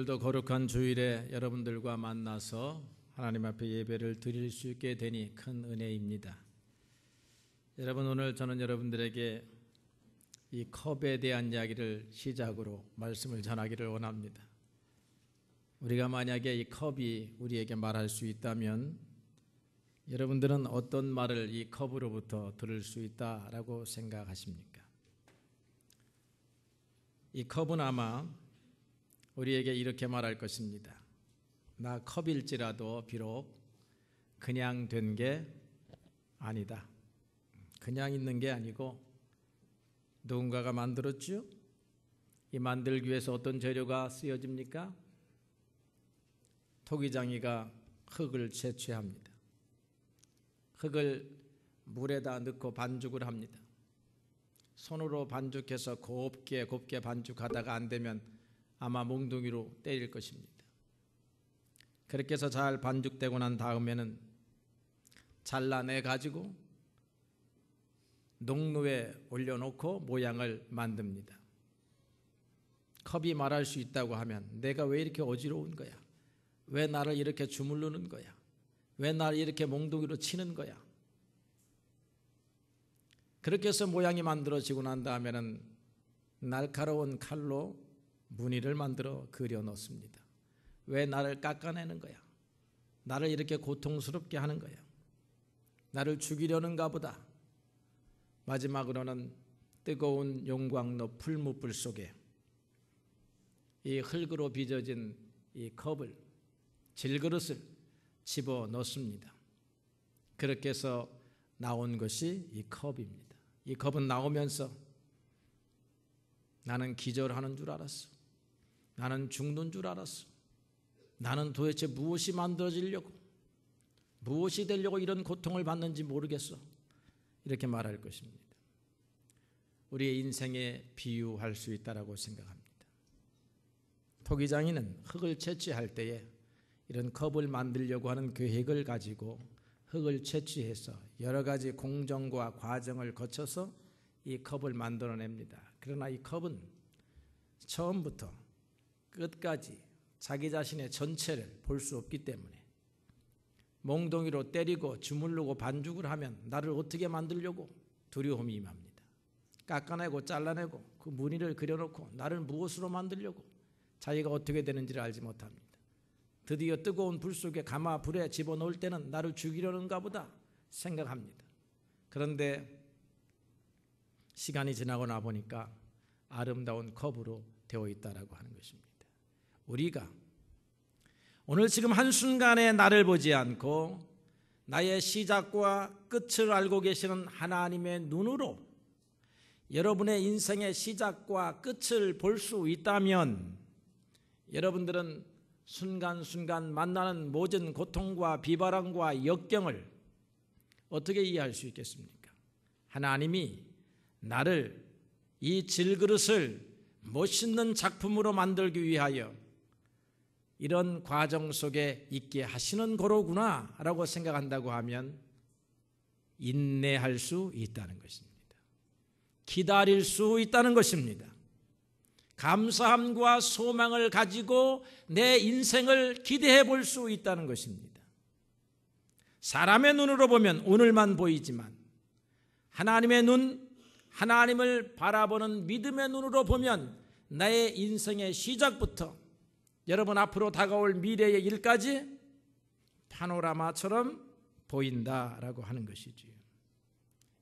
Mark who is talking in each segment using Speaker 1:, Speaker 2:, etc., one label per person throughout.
Speaker 1: 오늘도 거룩한 주일에 여러분들과 만나서 하나님 앞에 예배를 드릴 수 있게 되니 큰 은혜입니다. 여러분, 오늘 저는 여러분들에게 이 컵에 대한 이야기를 시작으로 말씀을 전하기를 원합니다. 우리가 만약에 이 컵이 우리에게 말할 수 있다면 여러분들은 어떤 말을 이 컵으로부터 들을 수 있다라고 생각하십니까? 이 컵은 아마 우리에게 이렇게 말할 것입니다. 나 컵일지라도 비록 그냥 된 게 아니다. 그냥 있는 게 아니고 누군가가 만들었죠? 이 만들기 위해서 어떤 재료가 쓰여집니까? 토기장이가 흙을 채취합니다. 흙을 물에다 넣고 반죽을 합니다. 손으로 반죽해서 곱게 반죽하다가 안 되면 아마 몽둥이로 때릴 것입니다. 그렇게 해서 잘 반죽되고 난 다음에는 잘라내 가지고 농로에 올려놓고 모양을 만듭니다. 컵이 말할 수 있다고 하면 내가 왜 이렇게 어지러운 거야? 왜 나를 이렇게 주물르는 거야? 왜 나를 이렇게 몽둥이로 치는 거야? 그렇게 해서 모양이 만들어지고 난 다음에는 날카로운 칼로 무늬를 만들어 그려 놓습니다. 왜 나를 깎아내는 거야? 나를 이렇게 고통스럽게 하는 거야? 나를 죽이려는가 보다. 마지막으로는 뜨거운 용광로 풀무불 속에 이 흙으로 빚어진 이 컵을, 질그릇을 집어넣습니다. 그렇게 해서 나온 것이 이 컵입니다. 이 컵은 나오면서 나는 기절하는 줄 알았어. 나는 죽는 줄 알았어. 나는 도대체 무엇이 만들어지려고, 무엇이 되려고 이런 고통을 받는지 모르겠어. 이렇게 말할 것입니다. 우리의 인생에 비유할 수 있다고 생각합니다. 토기장이는 흙을 채취할 때에 이런 컵을 만들려고 하는 계획을 가지고 흙을 채취해서 여러 가지 공정과 과정을 거쳐서 이 컵을 만들어냅니다. 그러나 이 컵은 처음부터 끝까지 자기 자신의 전체를 볼 수 없기 때문에 몽둥이로 때리고 주물르고 반죽을 하면 나를 어떻게 만들려고 두려움이 임합니다. 깎아내고 잘라내고 그 무늬를 그려놓고 나를 무엇으로 만들려고 자기가 어떻게 되는지를 알지 못합니다. 드디어 뜨거운 불 속에 가마 불에 집어넣을 때는 나를 죽이려는가 보다 생각합니다. 그런데 시간이 지나고 나 보니까 아름다운 컵으로 되어 있다라고 하는 것입니다. 우리가 오늘 지금 한순간에 나를 보지 않고 나의 시작과 끝을 알고 계시는 하나님의 눈으로 여러분의 인생의 시작과 끝을 볼 수 있다면 여러분들은 순간순간 만나는 모든 고통과 비바람과 역경을 어떻게 이해할 수 있겠습니까? 하나님이 나를 이 질그릇을 멋있는 작품으로 만들기 위하여 이런 과정 속에 있게 하시는 거로구나 라고 생각한다고 하면 인내할 수 있다는 것입니다. 기다릴 수 있다는 것입니다. 감사함과 소망을 가지고 내 인생을 기대해 볼 수 있다는 것입니다. 사람의 눈으로 보면 오늘만 보이지만 하나님의 눈, 하나님을 바라보는 믿음의 눈으로 보면 나의 인생의 시작부터 여러분 앞으로 다가올 미래의 일까지 파노라마처럼 보인다라고 하는 것이지요.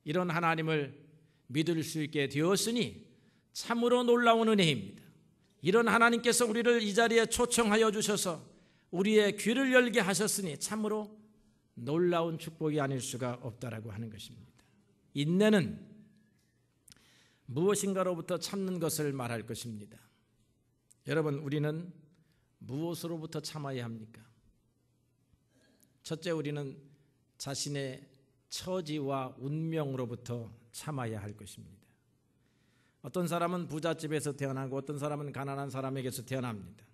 Speaker 1: 이런 하나님을 믿을 수 있게 되었으니 참으로 놀라운 은혜입니다. 이런 하나님께서 우리를 이 자리에 초청하여 주셔서 우리의 귀를 열게 하셨으니 참으로 놀라운 축복이 아닐 수가 없다라고 하는 것입니다. 인내는 무엇인가로부터 참는 것을 말할 것입니다. 여러분, 우리는 무엇으로부터 참아야 합니까? 첫째, 우리는 자신의 처지와 운명으로부터 참아야 할 것입니다. 어떤 사람은 부잣집에서 태어나고 어떤 사람은 가난한 사람에게서 태어납니다.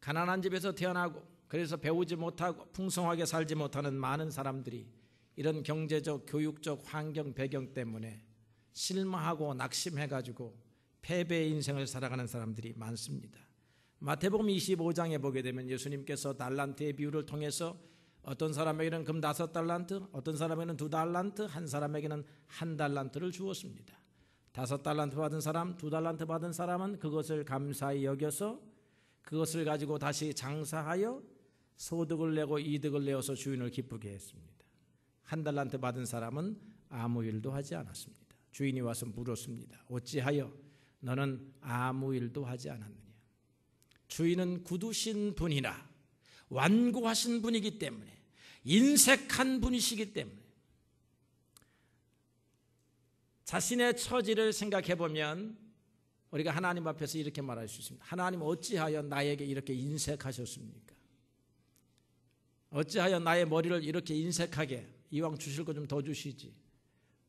Speaker 1: 가난한 집에서 태어나고 그래서 배우지 못하고 풍성하게 살지 못하는 많은 사람들이 이런 경제적, 교육적 환경 배경 때문에 실망하고 낙심해가지고 패배의 인생을 살아가는 사람들이 많습니다. 마태복음 25장에 보게 되면 예수님께서 달란트의 비유를 통해서 어떤 사람에게는 금 5달란트, 어떤 사람에게는 2달란트, 한 사람에게는 1달란트를 주었습니다. 5달란트 받은 사람, 2달란트 받은 사람은 그것을 감사히 여겨서 그것을 가지고 다시 장사하여 소득을 내고 이득을 내어서 주인을 기쁘게 했습니다. 1달란트 받은 사람은 아무 일도 하지 않았습니다. 주인이 와서 물었습니다. 어찌하여 너는 아무 일도 하지 않았느냐? 주인은 굳으신 분이라 완고하신 분이기 때문에, 인색한 분이시기 때문에 자신의 처지를 생각해 보면 우리가 하나님 앞에서 이렇게 말할 수 있습니다. 하나님 어찌하여 나에게 이렇게 인색하셨습니까? 어찌하여 나의 머리를 이렇게 인색하게, 이왕 주실 거 좀 더 주시지,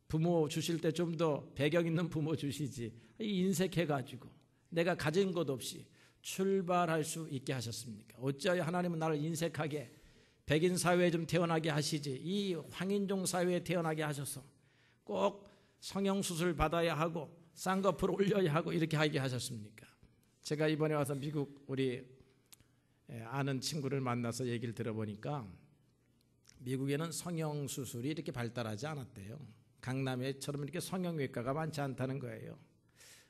Speaker 1: 부모 주실 때 좀 더 배경 있는 부모 주시지, 인색해가지고 내가 가진 것 없이 출발할 수 있게 하셨습니까? 어찌하여 하나님은 나를 인색하게 백인 사회에 좀 태어나게 하시지, 이 황인종 사회에 태어나게 하셔서 꼭 성형수술 받아야 하고 쌍꺼풀 올려야 하고 이렇게 하게 하셨습니까? 제가 이번에 와서 미국 우리 아는 친구를 만나서 얘기를 들어보니까 미국에는 성형수술이 이렇게 발달하지 않았대요. 강남에처럼 이렇게 성형외과가 많지 않다는 거예요.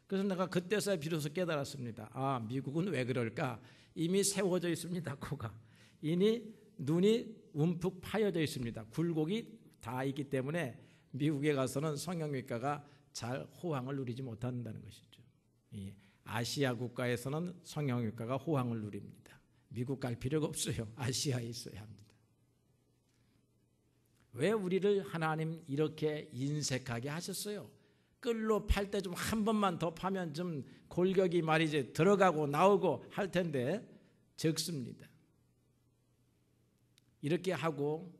Speaker 1: 그래서 내가 그때서야 비로소 깨달았습니다. 아, 미국은 왜 그럴까? 이미 세워져 있습니다. 코가 이미 눈이 움푹 파여져 있습니다. 굴곡이 다 있기 때문에 미국에 가서는 성형외과가 잘 호황을 누리지 못한다는 것이죠. 아시아 국가에서는 성형외과가 호황을 누립니다. 미국 갈 필요가 없어요. 아시아에 있어야 합니다. 왜 우리를 하나님 이렇게 인색하게 하셨어요? 끌로 팔 때 좀 한 번만 더 파면 좀 골격이 말이지 들어가고 나오고 할 텐데 적습니다. 이렇게 하고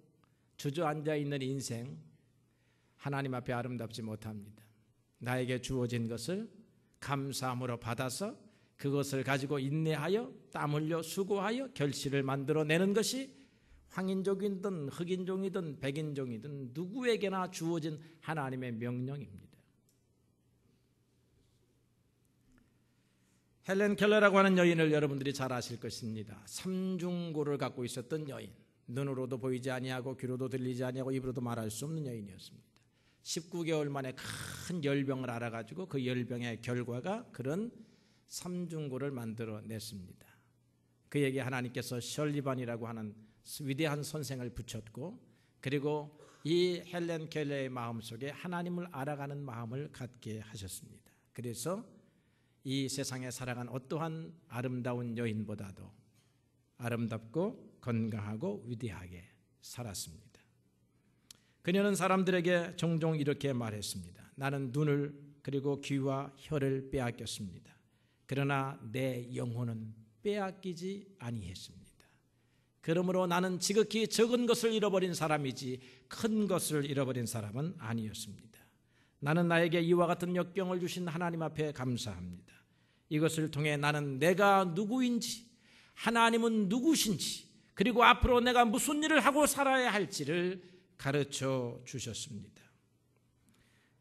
Speaker 1: 주저앉아 있는 인생, 하나님 앞에 아름답지 못합니다. 나에게 주어진 것을 감사함으로 받아서 그것을 가지고 인내하여 땀 흘려 수고하여 결실을 만들어내는 것이 황인족이든 흑인종이든 백인종이든 누구에게나 주어진 하나님의 명령입니다. 헬렌 켈러라고 하는 여인을 여러분들이 잘 아실 것입니다. 삼중고를 갖고 있었던 여인, 눈으로도 보이지 아니하고 귀로도 들리지 아니하고 입으로도 말할 수 없는 여인이었습니다. 19개월 만에 큰 열병을 알아가지고 그 열병의 결과가 그런 삼중고를 만들어냈습니다. 그에게 하나님께서 셜리반이라고 하는 위대한 선생을 붙였고, 그리고 이 헬렌 켈러의 마음속에 하나님을 알아가는 마음을 갖게 하셨습니다. 그래서 이 세상에 살아간 어떠한 아름다운 여인보다도 아름답고 건강하고 위대하게 살았습니다. 그녀는 사람들에게 종종 이렇게 말했습니다. 나는 눈을 그리고 귀와 혀를 빼앗겼습니다. 그러나 내 영혼은 빼앗기지 아니했습니다. 그러므로 나는 지극히 적은 것을 잃어버린 사람이지 큰 것을 잃어버린 사람은 아니었습니다. 나는 나에게 이와 같은 역경을 주신 하나님 앞에 감사합니다. 이것을 통해 나는 내가 누구인지, 하나님은 누구신지, 그리고 앞으로 내가 무슨 일을 하고 살아야 할지를 가르쳐 주셨습니다.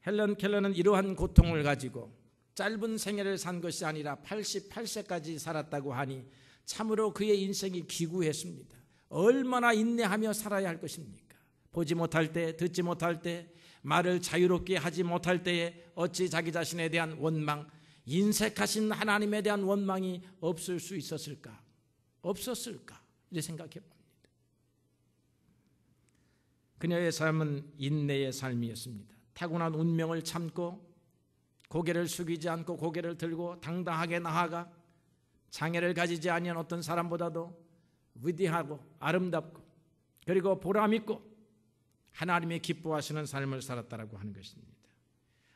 Speaker 1: 헬렌 켈러는 이러한 고통을 가지고 짧은 생애를 산 것이 아니라 88세까지 살았다고 하니 참으로 그의 인생이 기구했습니다. 얼마나 인내하며 살아야 할 것입니까? 보지 못할 때, 듣지 못할 때, 말을 자유롭게 하지 못할 때에 어찌 자기 자신에 대한 원망, 인색하신 하나님에 대한 원망이 없을 수 있었을까? 없었을까? 이렇게 생각해 봅니다. 그녀의 삶은 인내의 삶이었습니다. 타고난 운명을 참고 고개를 숙이지 않고 고개를 들고 당당하게 나아가 장애를 가지지 아니한 어떤 사람보다도 위대하고 아름답고 그리고 보람있고 하나님이 기뻐하시는 삶을 살았다라고 하는 것입니다.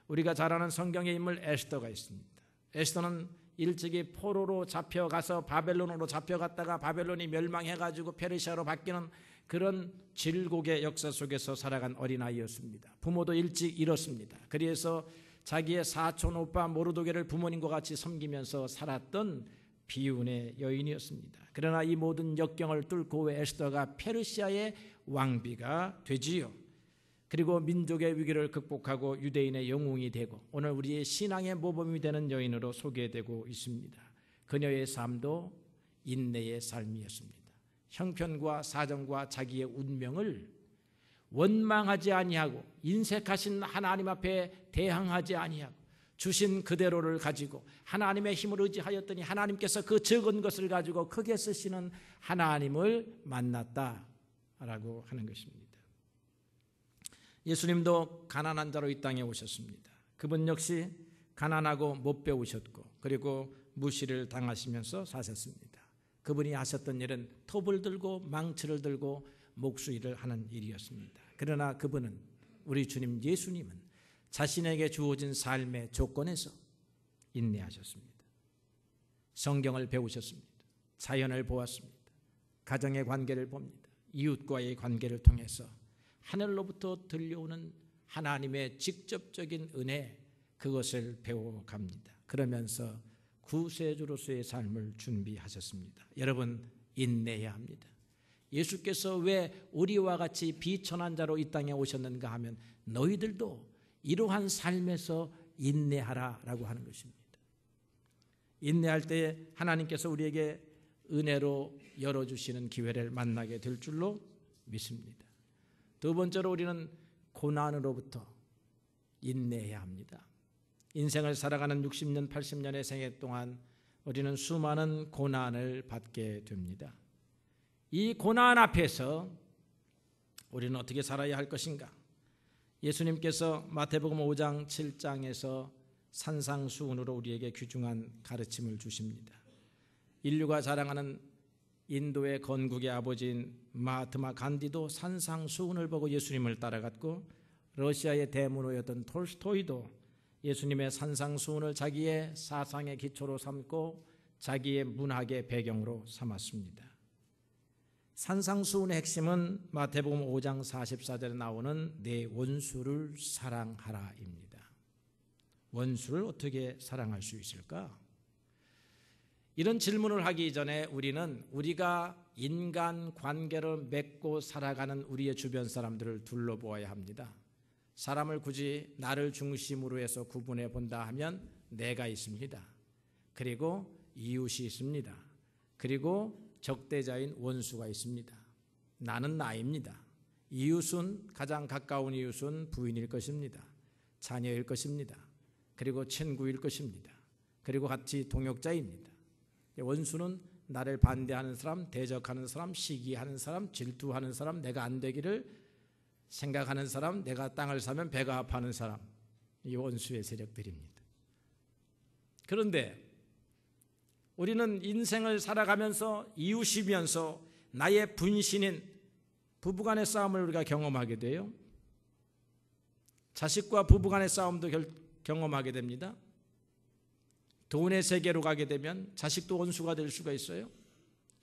Speaker 1: 우리가 잘 아는 성경의 인물 에스더가 있습니다. 에스더는 일찍이 포로로 잡혀가서 바벨론으로 잡혀갔다가 바벨론이 멸망해가지고 페르시아로 바뀌는 그런 질곡의 역사 속에서 살아간 어린아이였습니다. 부모도 일찍 잃었습니다. 그래서 자기의 사촌 오빠 모르도게를 부모님과 같이 섬기면서 살았던 비운의 여인이었습니다. 그러나 이 모든 역경을 뚫고 에스더가 페르시아의 왕비가 되지요. 그리고 민족의 위기를 극복하고 유대인의 영웅이 되고 오늘 우리의 신앙의 모범이 되는 여인으로 소개되고 있습니다. 그녀의 삶도 인내의 삶이었습니다. 형편과 사정과 자기의 운명을 원망하지 아니하고 인색하신 하나님 앞에 대항하지 아니하고 주신 그대로를 가지고 하나님의 힘을 의지하였더니 하나님께서 그 적은 것을 가지고 크게 쓰시는 하나님을 만났다라고 하는 것입니다. 예수님도 가난한 자로 이 땅에 오셨습니다. 그분 역시 가난하고 못 배우셨고 그리고 무시를 당하시면서 사셨습니다. 그분이 하셨던 일은 톱을 들고 망치를 들고 목수일을 하는 일이었습니다. 그러나 그분은, 우리 주님 예수님은 자신에게 주어진 삶의 조건에서 인내하셨습니다. 성경을 배우셨습니다. 자연을 보았습니다. 가정의 관계를 봅니다. 이웃과의 관계를 통해서 하늘로부터 들려오는 하나님의 직접적인 은혜, 그것을 배워갑니다. 그러면서 구세주로서의 삶을 준비하셨습니다. 여러분, 인내해야 합니다. 예수께서 왜 우리와 같이 비천한 자로 이 땅에 오셨는가 하면 너희들도 이러한 삶에서 인내하라라고 하는 것입니다. 인내할 때 하나님께서 우리에게 은혜로 열어주시는 기회를 만나게 될 줄로 믿습니다. 두 번째로 우리는 고난으로부터 인내해야 합니다. 인생을 살아가는 60년, 80년의 생애 동안 우리는 수많은 고난을 받게 됩니다. 이 고난 앞에서 우리는 어떻게 살아야 할 것인가? 예수님께서 마태복음 5장 7장에서 산상수훈으로 우리에게 귀중한 가르침을 주십니다. 인류가 자랑하는 인도의 건국의 아버지인 마하트마 간디도 산상수훈을 보고 예수님을 따라갔고, 러시아의 대문호였던 톨스토이도 예수님의 산상수훈을 자기의 사상의 기초로 삼고 자기의 문학의 배경으로 삼았습니다. 산상수훈의 핵심은 마태복음 5장 44절에 나오는 내 원수를 사랑하라입니다. 원수를 어떻게 사랑할 수 있을까? 이런 질문을 하기 전에 우리는 우리가 인간 관계를 맺고 살아가는 우리의 주변 사람들을 둘러보아야 합니다. 사람을 굳이 나를 중심으로 해서 구분해 본다 하면 내가 있습니다. 그리고 이웃이 있습니다. 그리고 적대자인 원수가 있습니다. 나는 나입니다. 이웃은, 가장 가까운 이웃은 부인일 것입니다. 자녀일 것입니다. 그리고 친구일 것입니다. 그리고 같이 동역자입니다. 원수는 나를 반대하는 사람, 대적하는 사람, 시기하는 사람, 질투하는 사람, 내가 안 되기를 생각하는 사람, 내가 땅을 사면 배가 아파하는 사람, 이 원수의 세력들입니다. 그런데 우리는 인생을 살아가면서 이웃이면서 나의 분신인 부부간의 싸움을 우리가 경험하게 돼요. 자식과 부부간의 싸움도 경험하게 됩니다. 돈의 세계로 가게 되면 자식도 원수가 될 수가 있어요.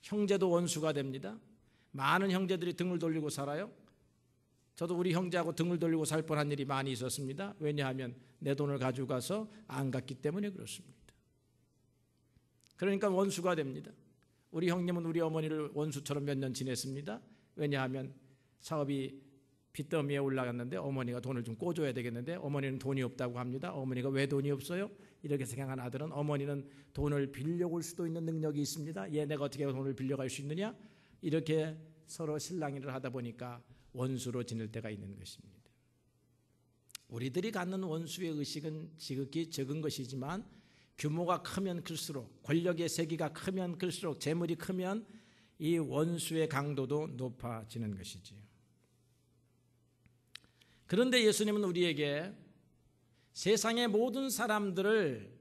Speaker 1: 형제도 원수가 됩니다. 많은 형제들이 등을 돌리고 살아요. 저도 우리 형제하고 등을 돌리고 살 뻔한 일이 많이 있었습니다. 왜냐하면 내 돈을 가지고 가서 안 갔기 때문에 그렇습니다. 그러니까 원수가 됩니다. 우리 형님은 우리 어머니를 원수처럼 몇 년 지냈습니다. 왜냐하면 사업이 빚더미에 올라갔는데 어머니가 돈을 좀 꿔줘야 되겠는데 어머니는 돈이 없다고 합니다. 어머니가 왜 돈이 없어요? 이렇게 생각한 아들은 어머니는 돈을 빌려올 수도 있는 능력이 있습니다. 얘 내가 어떻게 돈을 빌려갈 수 있느냐? 이렇게 서로 실랑이를 하다 보니까 원수로 지낼 때가 있는 것입니다. 우리들이 갖는 원수의 의식은 지극히 적은 것이지만 규모가 크면 클수록, 권력의 세기가 크면 클수록, 재물이 크면 이 원수의 강도도 높아지는 것이지요. 그런데 예수님은 우리에게 세상의 모든 사람들을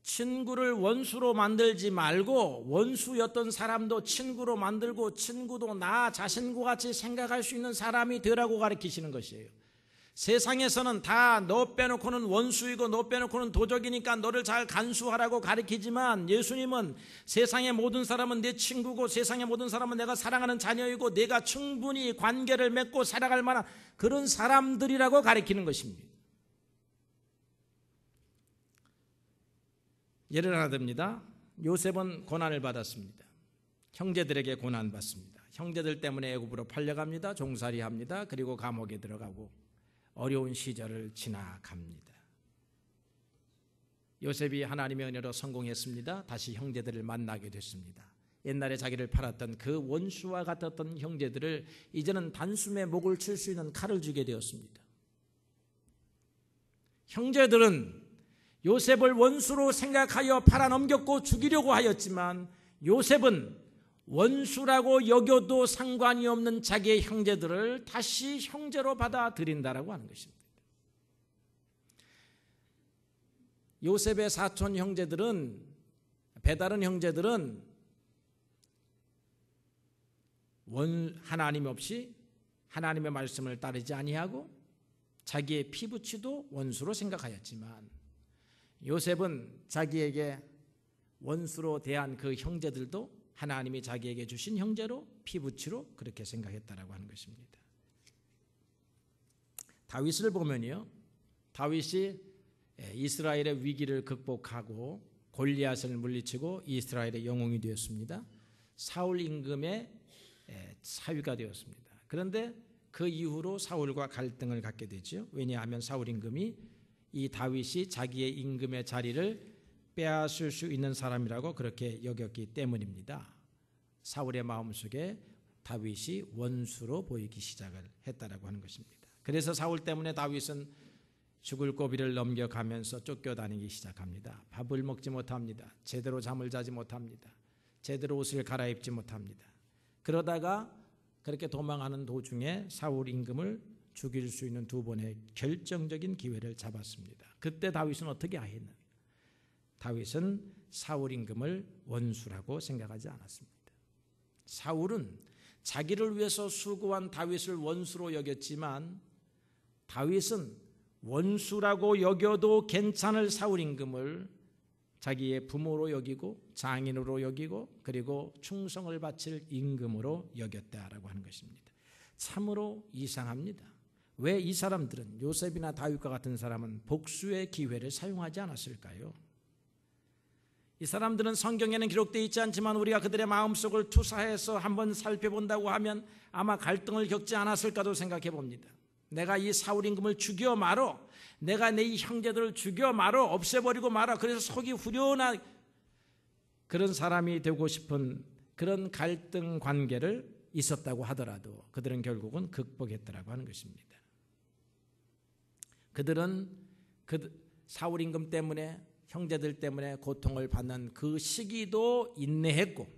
Speaker 1: 친구를 원수로 만들지 말고 원수였던 사람도 친구로 만들고 친구도 나 자신과 같이 생각할 수 있는 사람이 되라고 가르치시는 것이에요. 세상에서는 다 너 빼놓고는 원수이고 너 빼놓고는 도적이니까 너를 잘 간수하라고 가르치지만 예수님은 세상의 모든 사람은 내 친구고 세상의 모든 사람은 내가 사랑하는 자녀이고 내가 충분히 관계를 맺고 살아갈 만한 그런 사람들이라고 가르치는 것입니다. 예를 하나 듭니다. 요셉은 고난을 받았습니다. 형제들에게 고난받습니다. 형제들 때문에 애굽으로 팔려갑니다. 종살이합니다. 그리고 감옥에 들어가고 어려운 시절을 지나갑니다. 요셉이 하나님의 은혜로 성공했습니다. 다시 형제들을 만나게 됐습니다. 옛날에 자기를 팔았던 그 원수와 같았던 형제들을 이제는 단숨에 목을 칠 수 있는 칼을 주게 되었습니다. 형제들은 요셉을 원수로 생각하여 팔아넘겼고 죽이려고 하였지만 요셉은 원수라고 여겨도 상관이 없는 자기의 형제들을 다시 형제로 받아들인다라고 하는 것입니다. 요셉의 사촌 형제들은, 배다른 형제들은 하나님 없이 하나님의 말씀을 따르지 아니하고 자기의 피부치도 원수로 생각하였지만 요셉은 자기에게 원수로 대한 그 형제들도 하나님이 자기에게 주신 형제로 피부치로 그렇게 생각했다라고 하는 것입니다. 다윗을 보면요, 다윗이 이스라엘의 위기를 극복하고 골리앗을 물리치고 이스라엘의 영웅이 되었습니다. 사울 임금의 사위가 되었습니다. 그런데 그 이후로 사울과 갈등을 갖게 되죠. 왜냐하면 사울 임금이 이 다윗이 자기의 임금의 자리를 빼앗을 수 있는 사람이라고 그렇게 여겼기 때문입니다. 사울의 마음속에 다윗이 원수로 보이기 시작을 했다라고 하는 것입니다. 그래서 사울 때문에 다윗은 죽을 고비를 넘겨가면서 쫓겨다니기 시작합니다. 밥을 먹지 못합니다. 제대로 잠을 자지 못합니다. 제대로 옷을 갈아입지 못합니다. 그러다가 그렇게 도망하는 도중에 사울 임금을 죽일 수 있는 두 번의 결정적인 기회를 잡았습니다. 그때 다윗은 어떻게 하였나? 다윗은 사울 임금을 원수라고 생각하지 않았습니다. 사울은 자기를 위해서 수고한 다윗을 원수로 여겼지만 다윗은 원수라고 여겨도 괜찮을 사울 임금을 자기의 부모로 여기고 장인으로 여기고 그리고 충성을 바칠 임금으로 여겼다라고 하는 것입니다. 참으로 이상합니다. 왜 이 사람들은, 요셉이나 다윗과 같은 사람은 복수의 기회를 사용하지 않았을까요? 이 사람들은 성경에는 기록되어 있지 않지만 우리가 그들의 마음속을 투사해서 한번 살펴본다고 하면 아마 갈등을 겪지 않았을까도 생각해 봅니다. 내가 이 사울 임금을 죽여 말어, 내가 내 이 형제들을 죽여 말어, 없애버리고 말아. 그래서 속이 후련한 그런 사람이 되고 싶은 그런 갈등 관계를 있었다고 하더라도 그들은 결국은 극복했다라고 하는 것입니다. 그들은 사울 임금 때문에, 형제들 때문에 고통을 받는 그 시기도 인내했고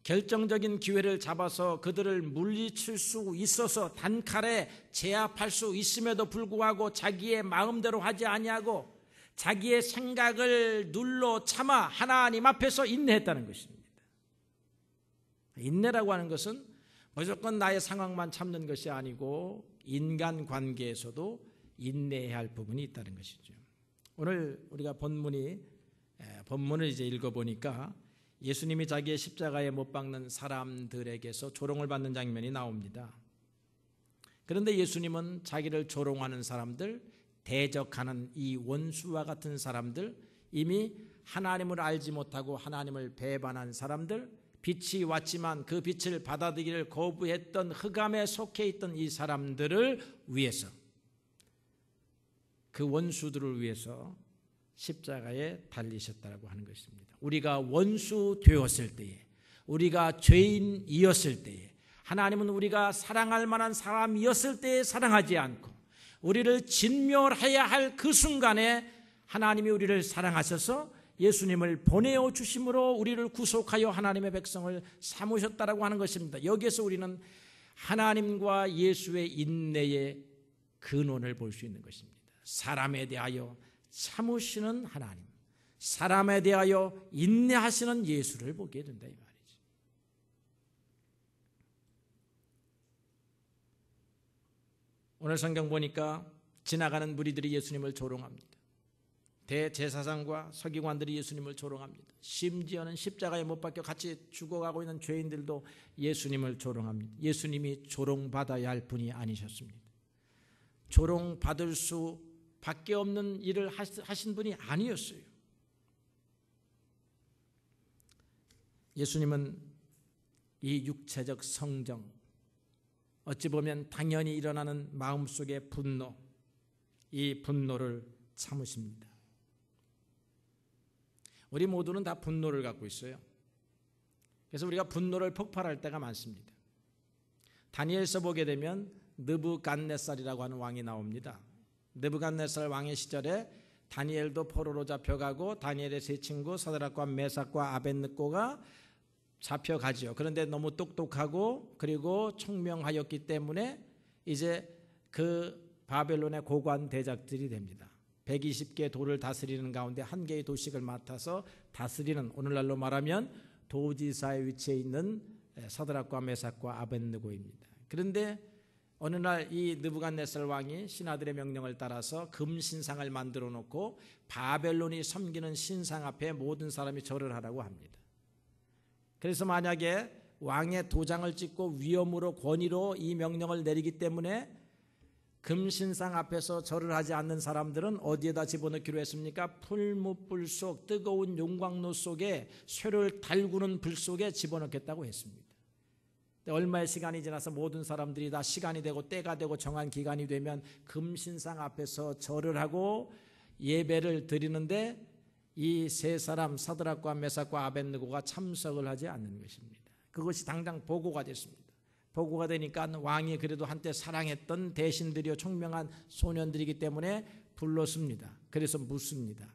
Speaker 1: 결정적인 기회를 잡아서 그들을 물리칠 수 있어서 단칼에 제압할 수 있음에도 불구하고 자기의 마음대로 하지 아니하고 자기의 생각을 눌러 참아 하나님 앞에서 인내했다는 것입니다. 인내라고 하는 것은 무조건 나의 상황만 참는 것이 아니고 인간관계에서도 인내해야 할 부분이 있다는 것이죠. 오늘 우리가 본문을 이제 읽어보니까 예수님이 자기의 십자가에 못 박는 사람들에게서 조롱을 받는 장면이 나옵니다. 그런데 예수님은 자기를 조롱하는 사람들, 대적하는 이 원수와 같은 사람들, 이미 하나님을 알지 못하고 하나님을 배반한 사람들, 빛이 왔지만 그 빛을 받아들이기를 거부했던 흑암에 속해 있던 이 사람들을 위해서, 그 원수들을 위해서 십자가에 달리셨다고 하는 것입니다. 우리가 원수 되었을 때에, 우리가 죄인이었을 때에, 하나님은 우리가 사랑할 만한 사람이었을 때에 사랑하지 않고 우리를 진멸해야 할 그 순간에 하나님이 우리를 사랑하셔서 예수님을 보내어 주심으로 우리를 구속하여 하나님의 백성을 삼으셨다라고 하는 것입니다. 여기에서 우리는 하나님과 예수의 인내의 근원을 볼 수 있는 것입니다. 사람에 대하여 참으시는 하나님, 사람에 대하여 인내하시는 예수를 보게 된다 이 말이죠. 오늘 성경 보니까 지나가는 무리들이 예수님을 조롱합니다. 대제사장과 서기관들이 예수님을 조롱합니다. 심지어는 십자가에 못 박혀 같이 죽어가고 있는 죄인들도 예수님을 조롱합니다. 예수님이 조롱받아야 할 분이 아니셨습니다. 조롱받을 수밖에 없는 일을 하신 분이 아니었어요. 예수님은 이 육체적 성정, 어찌 보면 당연히 일어나는 마음속의 분노, 이 분노를 참으십니다. 우리 모두는 다 분노를 갖고 있어요. 그래서 우리가 분노를 폭발할 때가 많습니다. 다니엘서 보게 되면 느부갓네살이라고 하는 왕이 나옵니다. 느부갓네살 왕의 시절에 다니엘도 포로로 잡혀가고 다니엘의 세 친구 사드락과 메삭과 아벳느고가 잡혀가죠. 그런데 너무 똑똑하고 그리고 총명하였기 때문에 이제 그 바벨론의 고관 대작들이 됩니다. 120개 도를 다스리는 가운데 한 개의 도식을 맡아서 다스리는, 오늘날로 말하면 도지사의 위치에 있는 사드락과 메삭과 아벳느고입니다. 그런데 어느 날 이 느부갓네살 왕이 신하들의 명령을 따라서 금신상을 만들어 놓고 바벨론이 섬기는 신상 앞에 모든 사람이 절을 하라고 합니다. 그래서 만약에 왕의 도장을 찍고 위엄으로 권위로 이 명령을 내리기 때문에 금신상 앞에서 절을 하지 않는 사람들은 어디에다 집어넣기로 했습니까? 풀무불 속 뜨거운 용광로 속에 쇠를 달구는 불 속에 집어넣겠다고 했습니다. 얼마의 시간이 지나서 모든 사람들이 다 시간이 되고 때가 되고 정한 기간이 되면 금신상 앞에서 절을 하고 예배를 드리는데 이 세 사람 사드락과 메삭과 아벳느고가 참석을 하지 않는 것입니다. 그것이 당장 보고가 됐습니다. 보고가 되니까 왕이 그래도 한때 사랑했던 대신들이요 총명한 소년들이기 때문에 불렀습니다. 그래서 묻습니다.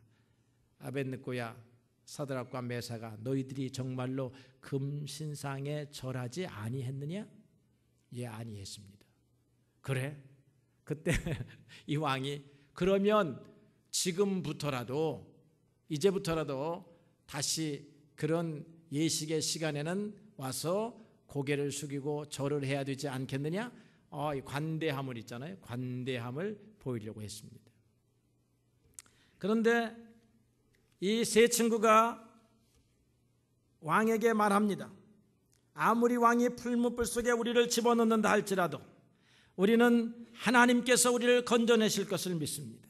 Speaker 1: 아벳느고야, 사드락과 메삭아, 너희들이 정말로 금신상에 절하지 아니했느냐? 예, 아니했습니다. 그래? 그때 이 왕이 그러면 지금부터라도, 이제부터라도 다시 그런 예식의 시간에는 와서 고개를 숙이고 절을 해야 되지 않겠느냐? 이 관대함을 있잖아요. 관대함을 보이려고 했습니다. 그런데 이 세 친구가 왕에게 말합니다. 아무리 왕이 풀무불 속에 우리를 집어넣는다 할지라도 우리는 하나님께서 우리를 건져내실 것을 믿습니다.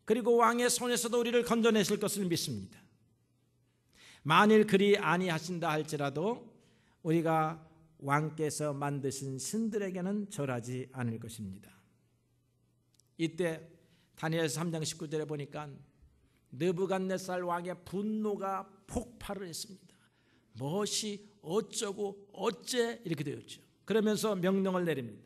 Speaker 1: 그리고 왕의 손에서도 우리를 건져내실 것을 믿습니다. 만일 그리 아니하신다 할지라도 우리가 왕께서 만드신 신들에게는 절하지 않을 것입니다. 이때 다니엘서 3장 19절에 보니까 느부갓네살 왕의 분노가 폭발을 했습니다. 무엇이 어쩌고 어째 이렇게 되었죠. 그러면서 명령을 내립니다.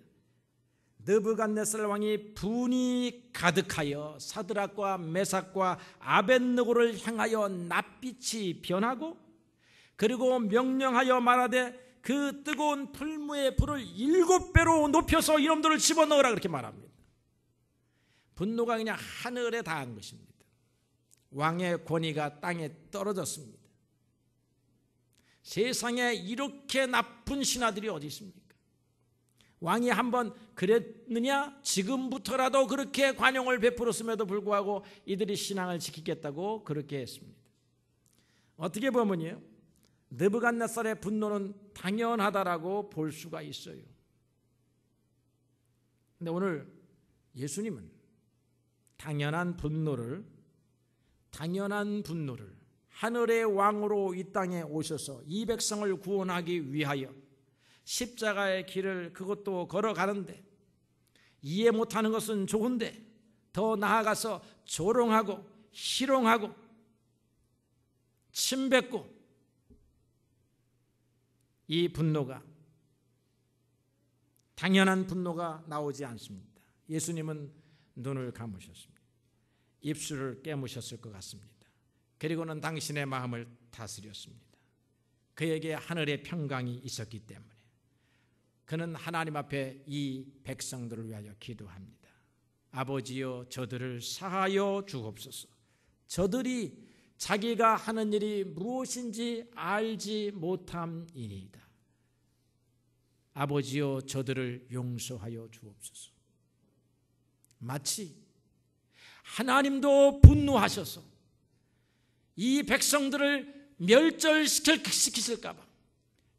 Speaker 1: 느부갓네살 왕이 분이 가득하여 사드락과 메삭과 아벳느고를 향하여 낯빛이 변하고 그리고 명령하여 말하되 그 뜨거운 풀무의 불을 7배로 높여서 이놈들을 집어넣으라 그렇게 말합니다. 분노가 그냥 하늘에 닿은 것입니다. 왕의 권위가 땅에 떨어졌습니다. 세상에 이렇게 나쁜 신하들이 어디 있습니까? 왕이 한번 그랬느냐? 지금부터라도 그렇게 관용을 베풀었음에도 불구하고 이들이 신앙을 지키겠다고 그렇게 했습니다. 어떻게 보면요, 느부갓네살의 분노는 당연하다라고 볼 수가 있어요. 그런데 오늘 예수님은 당연한 분노를 하늘의 왕으로 이 땅에 오셔서 이 백성을 구원하기 위하여 십자가의 길을 그것도 걸어가는데 이해 못하는 것은 좋은데 더 나아가서 조롱하고 희롱하고 침뱉고 이 분노가 당연한 분노가 나오지 않습니다. 예수님은 눈을 감으셨습니다. 입술을 깨무셨을 것 같습니다. 그리고는 당신의 마음을 다스렸습니다. 그에게 하늘의 평강이 있었기 때문에 그는 하나님 앞에 이 백성들을 위하여 기도합니다. 아버지여 저들을 사하여 주옵소서. 저들이 자기가 하는 일이 무엇인지 알지 못함이니이다. 아버지여 저들을 용서하여 주옵소서. 마치 하나님도 분노하셔서 이 백성들을 멸절시키실까 봐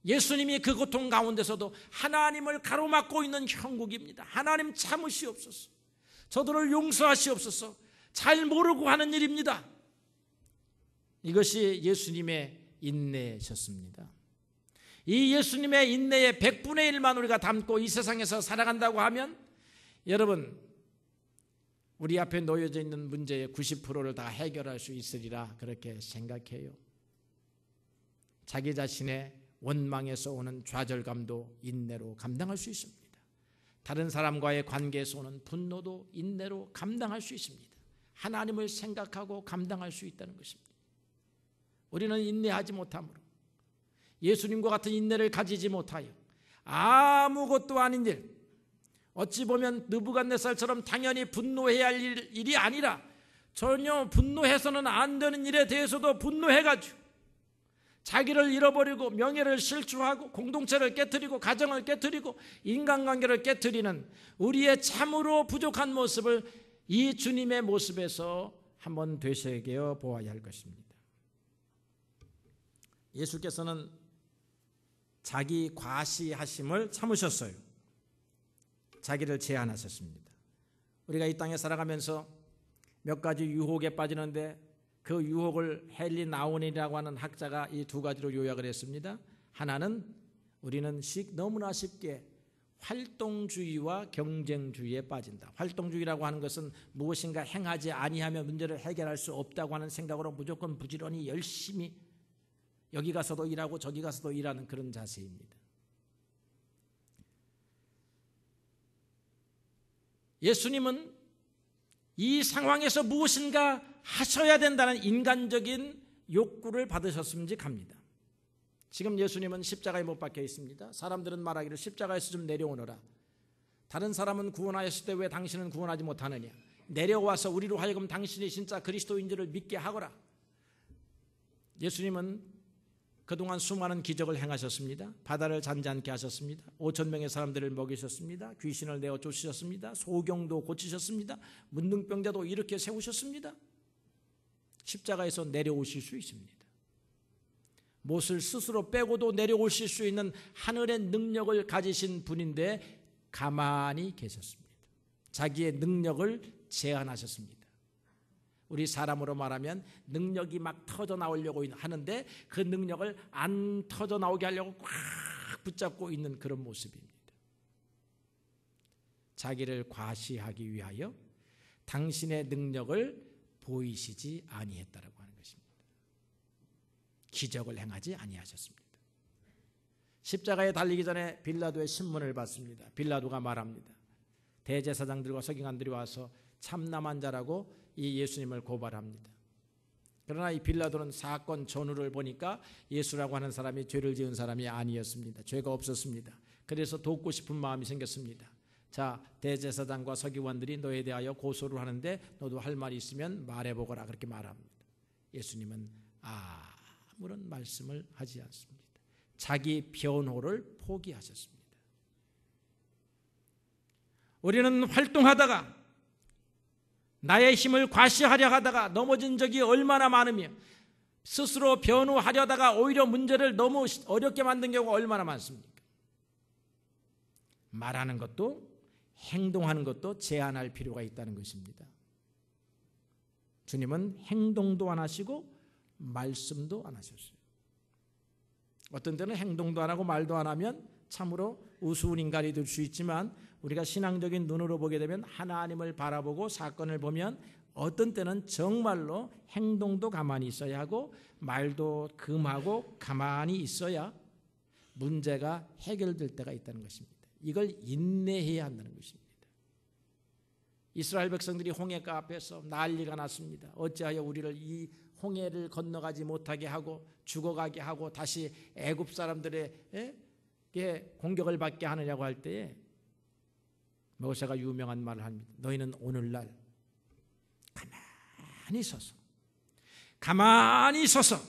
Speaker 1: 예수님이 그 고통 가운데서도 하나님을 가로막고 있는 형국입니다. 하나님 참으시옵소서. 저들을 용서하시옵소서. 잘 모르고 하는 일입니다. 이것이 예수님의 인내셨습니다. 이 예수님의 인내의 100분의 1만 우리가 담고 이 세상에서 살아간다고 하면 여러분 우리 앞에 놓여져 있는 문제의 90%를 다 해결할 수 있으리라 그렇게 생각해요. 자기 자신의 원망에서 오는 좌절감도 인내로 감당할 수 있습니다. 다른 사람과의 관계에서 오는 분노도 인내로 감당할 수 있습니다. 하나님을 생각하고 감당할 수 있다는 것입니다. 우리는 인내하지 못함으로, 예수님과 같은 인내를 가지지 못하여 아무것도 아닌 일, 어찌 보면 느부갓네살처럼 당연히 분노해야 할 일이 아니라 전혀 분노해서는 안 되는 일에 대해서도 분노해가지고 자기를 잃어버리고 명예를 실추하고 공동체를 깨트리고 가정을 깨트리고 인간관계를 깨트리는 우리의 참으로 부족한 모습을 이 주님의 모습에서 한번 되새겨 보아야 할 것입니다. 예수께서는 자기 과시하심을 참으셨어요. 자기를 제한하셨습니다. 우리가 이 땅에 살아가면서 몇 가지 유혹에 빠지는데 그 유혹을 헨리 나운이라고 하는 학자가 이 두 가지로 요약을 했습니다. 하나는 우리는 너무나 쉽게 활동주의와 경쟁주의에 빠진다. 활동주의라고 하는 것은 무엇인가 행하지 아니하면 문제를 해결할 수 없다고 하는 생각으로 무조건 부지런히 열심히 여기 가서도 일하고 저기 가서도 일하는 그런 자세입니다. 예수님은 이 상황에서 무엇인가 하셔야 된다는 인간적인 욕구를 받으셨음직합니다. 지금 예수님은 십자가에 못 박혀 있습니다. 사람들은 말하기를 십자가에서 좀 내려오너라. 다른 사람은 구원하였을 때 왜 당신은 구원하지 못하느냐. 내려와서 우리로 하여금 당신이 진짜 그리스도인지를 믿게 하거라. 예수님은 그동안 수많은 기적을 행하셨습니다. 바다를 잔잔케 하셨습니다. 5,000명의 사람들을 먹이셨습니다. 귀신을 내어 쫓으셨습니다. 소경도 고치셨습니다. 문둥병자도 이렇게 세우셨습니다. 십자가에서 내려오실 수 있습니다. 못을 스스로 빼고도 내려오실 수 있는 하늘의 능력을 가지신 분인데 가만히 계셨습니다. 자기의 능력을 제한하셨습니다. 우리 사람으로 말하면 능력이 막 터져 나오려고 하는데 그 능력을 안 터져 나오게 하려고 꽉 붙잡고 있는 그런 모습입니다. 자기를 과시하기 위하여 당신의 능력을 보이시지 아니했다라고 하는 것입니다. 기적을 행하지 아니하셨습니다. 십자가에 달리기 전에 빌라도의 신문을 받습니다. 빌라도가 말합니다. 대제사장들과 서기관들이 와서 참남한 자라고 이 예수님을 고발합니다. 그러나 이 빌라도는 사건 전후를 보니까 예수라고 하는 사람이 죄를 지은 사람이 아니었습니다. 죄가 없었습니다. 그래서 돕고 싶은 마음이 생겼습니다. 자, 대제사장과 서기관들이 너에 대하여 고소를 하는데 너도 할 말이 있으면 말해보거라 그렇게 말합니다. 예수님은 아무런 말씀을 하지 않습니다. 자기 변호를 포기하셨습니다. 우리는 활동하다가 나의 힘을 과시하려 하다가 넘어진 적이 얼마나 많으며 스스로 변호하려다가 오히려 문제를 너무 어렵게 만든 경우가 얼마나 많습니까? 말하는 것도 행동하는 것도 제한할 필요가 있다는 것입니다. 주님은 행동도 안 하시고 말씀도 안 하셨어요. 어떤 때는 행동도 안 하고 말도 안 하면 참으로 우스운 인간이 될 수 있지만 우리가 신앙적인 눈으로 보게 되면 하나님을 바라보고 사건을 보면 어떤 때는 정말로 행동도 가만히 있어야 하고 말도 금하고 가만히 있어야 문제가 해결될 때가 있다는 것입니다. 이걸 인내해야 한다는 것입니다. 이스라엘 백성들이 홍해가 앞에서 난리가 났습니다. 어찌하여 우리를 이 홍해를 건너가지 못하게 하고 죽어가게 하고 다시 애굽 사람들의 공격을 받게 하느냐고 할 때에 모세가 유명한 말을 합니다. 너희는 오늘날 가만히 서서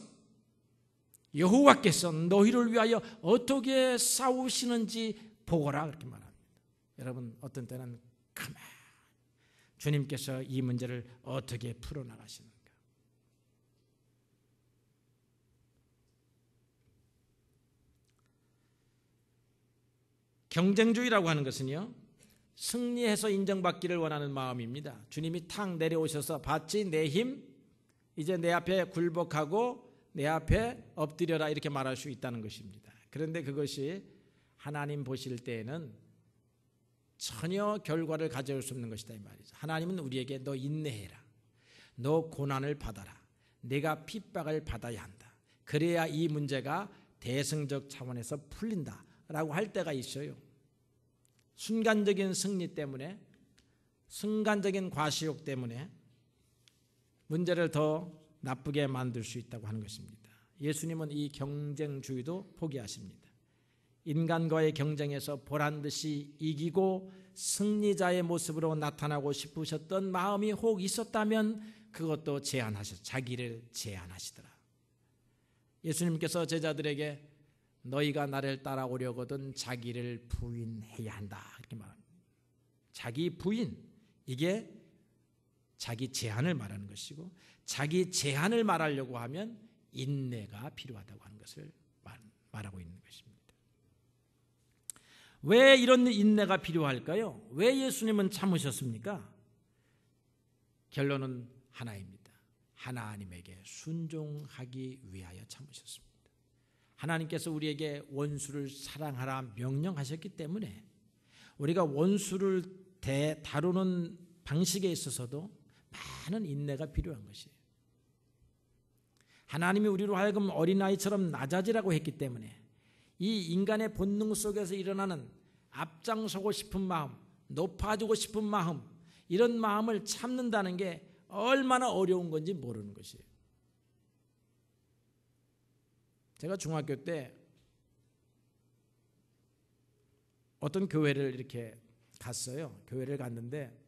Speaker 1: 여호와께서 너희를 위하여 어떻게 싸우시는지 보거라 그렇게 말합니다. 여러분 어떤 때는 가만히 주님께서 이 문제를 어떻게 풀어나가시는가. 경쟁주의라고 하는 것은요, 승리해서 인정받기를 원하는 마음입니다. 주님이 탁 내려오셔서 봤지 내 힘 이제 내 앞에 굴복하고 내 앞에 엎드려라 이렇게 말할 수 있다는 것입니다. 그런데 그것이 하나님 보실 때에는 전혀 결과를 가져올 수 없는 것이다 이 말이죠. 하나님은 우리에게 너 인내해라. 너 고난을 받아라. 내가 핍박을 받아야 한다. 그래야 이 문제가 대승적 차원에서 풀린다라고 할 때가 있어요. 순간적인 승리 때문에, 순간적인 과시욕 때문에 문제를 더 나쁘게 만들 수 있다고 하는 것입니다. 예수님은 이 경쟁주의도 포기하십니다. 인간과의 경쟁에서 보란듯이 이기고 승리자의 모습으로 나타나고 싶으셨던 마음이 혹 있었다면 그것도 자기를 제한하시더라. 예수님께서 제자들에게 너희가 나를 따라오려거든 자기를 부인해야 한다 이렇게 말합니다. 자기 부인, 이게 자기 제한을 말하는 것이고, 자기 제한을 말하려고 하면 인내가 필요하다고 하는 것을 말하고 있는 것입니다. 왜 이런 인내가 필요할까요? 왜 예수님은 참으셨습니까? 결론은 하나입니다. 하나님에게 순종하기 위하여 참으셨습니다. 하나님께서 우리에게 원수를 사랑하라 명령하셨기 때문에 우리가 원수를 다루는 방식에 있어서도 많은 인내가 필요한 것이에요. 하나님이 우리로 하여금 어린아이처럼 낮아지라고 했기 때문에 이 인간의 본능 속에서 일어나는 앞장서고 싶은 마음, 높아지고 싶은 마음, 이런 마음을 참는다는 게 얼마나 어려운 건지 모르는 것이에요. 제가 중학교 때 어떤 교회를 이렇게 갔어요. 교회를 갔는데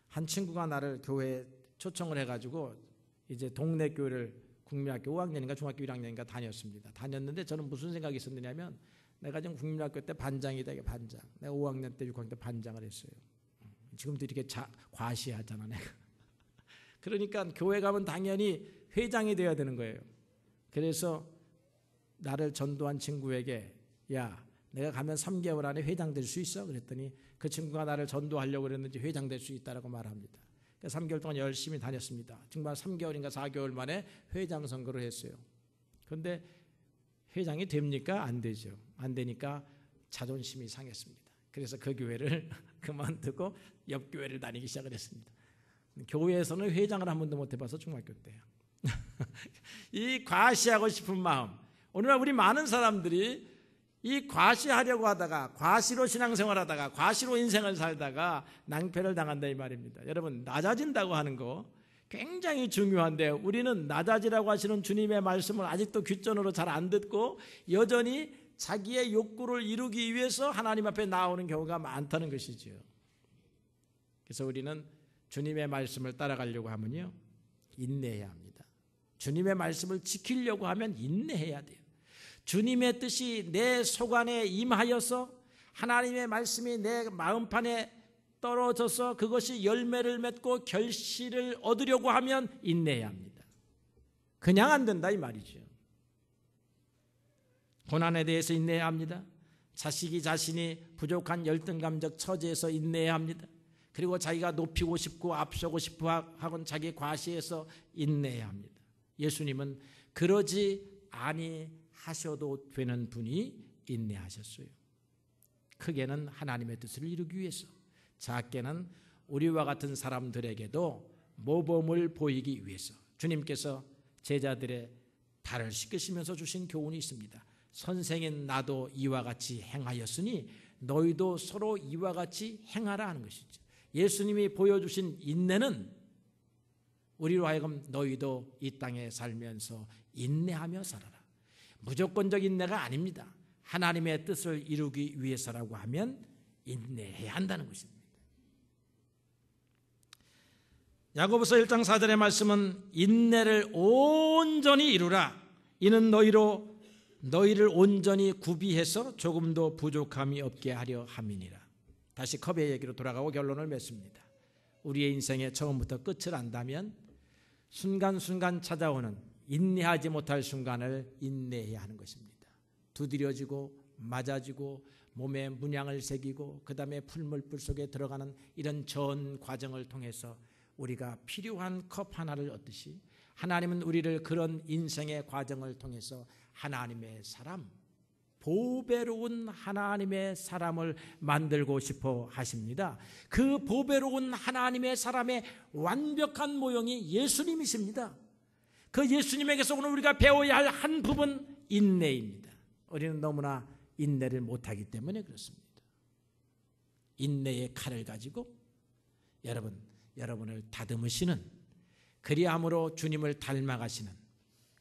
Speaker 1: 한 친구가 나를 교회에 초청을 해가지고 이제 동네 교회를 국민학교 5학년인가 중학교 1학년인가 다녔는데 저는 무슨 생각이 있었느냐면 내가 지금 국민학교 때 반장이다, 이게 반장. 내가 5학년 때 6학년 때 반장을 했어요. 지금도 이렇게 과시하잖아 내가. 그러니까 교회 가면 당연히 회장이 되어야 되는 거예요. 그래서 나를 전도한 친구에게 야, 내가 가면 3개월 안에 회장 될 수 있어? 그랬더니 그 친구가 나를 전도하려고 그랬는지 회장 될 수 있다라고 말합니다. 3개월 동안 열심히 다녔습니다. 정말 3개월인가 4개월 만에 회장 선거를 했어요. 그런데 회장이 됩니까? 안 되죠. 안 되니까 자존심이 상했습니다. 그래서 그 교회를 그만두고 옆 교회를 다니기 시작을 했습니다. 교회에서는 회장을 한 번도 못 해봐서 중학교 때요. 이 과시하고 싶은 마음, 오늘날 우리 많은 사람들이 이 과시하려고 하다가 과시로 신앙생활하다가 과시로 인생을 살다가 낭패를 당한다 이 말입니다. 여러분, 낮아진다고 하는 거 굉장히 중요한데 우리는 낮아지라고 하시는 주님의 말씀을 아직도 귓전으로 잘 안 듣고 여전히 자기의 욕구를 이루기 위해서 하나님 앞에 나오는 경우가 많다는 것이죠. 그래서 우리는 주님의 말씀을 따라가려고 하면요, 인내해야 합니다. 주님의 말씀을 지키려고 하면 인내해야 돼요. 주님의 뜻이 내 속안에 임하여서 하나님의 말씀이 내 마음판에 떨어져서 그것이 열매를 맺고 결실을 얻으려고 하면 인내해야 합니다. 그냥 안 된다 이 말이죠. 고난에 대해서 인내해야 합니다. 자신이 부족한 열등감적 처지에서 인내해야 합니다. 그리고 자기가 높이고 싶고 앞서고 싶어 하건 자기 과시에서 인내해야 합니다. 예수님은 그러지 아니하셔도 되는 분이 인내하셨어요. 크게는 하나님의 뜻을 이루기 위해서, 작게는 우리와 같은 사람들에게도 모범을 보이기 위해서 주님께서 제자들의 발을 씻기시면서 주신 교훈이 있습니다. 선생인 나도 이와 같이 행하였으니 너희도 서로 이와 같이 행하라 하는 것이죠. 예수님이 보여주신 인내는 우리로 하여금 너희도 이 땅에 살면서 인내하며 살아라. 무조건적 인내가 아닙니다. 하나님의 뜻을 이루기 위해서라고 하면 인내해야 한다는 것입니다. 야고보서 1장 4절의 말씀은 인내를 온전히 이루라. 이는 너희를 온전히 구비해서 조금도 부족함이 없게 하려 함이니라. 다시 컵의 얘기로 돌아가고 결론을 맺습니다. 우리의 인생의 처음부터 끝을 안다면 순간순간 찾아오는 인내하지 못할 순간을 인내해야 하는 것입니다. 두드려지고 맞아지고 몸에 문양을 새기고 그 다음에 풀물불 속에 들어가는 이런 전 과정을 통해서 우리가 필요한 컵 하나를 얻듯이 하나님은 우리를 그런 인생의 과정을 통해서 하나님의 사람, 보배로운 하나님의 사람을 만들고 싶어 하십니다. 그 보배로운 하나님의 사람의 완벽한 모형이 예수님이십니다. 그 예수님에게서 오늘 우리가 배워야 할 한 부분, 인내입니다. 우리는 너무나 인내를 못하기 때문에 그렇습니다. 인내의 칼을 가지고 여러분을 다듬으시는, 그리함으로 주님을 닮아가시는,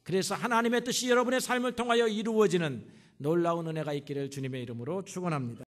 Speaker 1: 그래서 하나님의 뜻이 여러분의 삶을 통하여 이루어지는 놀라운 은혜가 있기를 주님의 이름으로 축원합니다.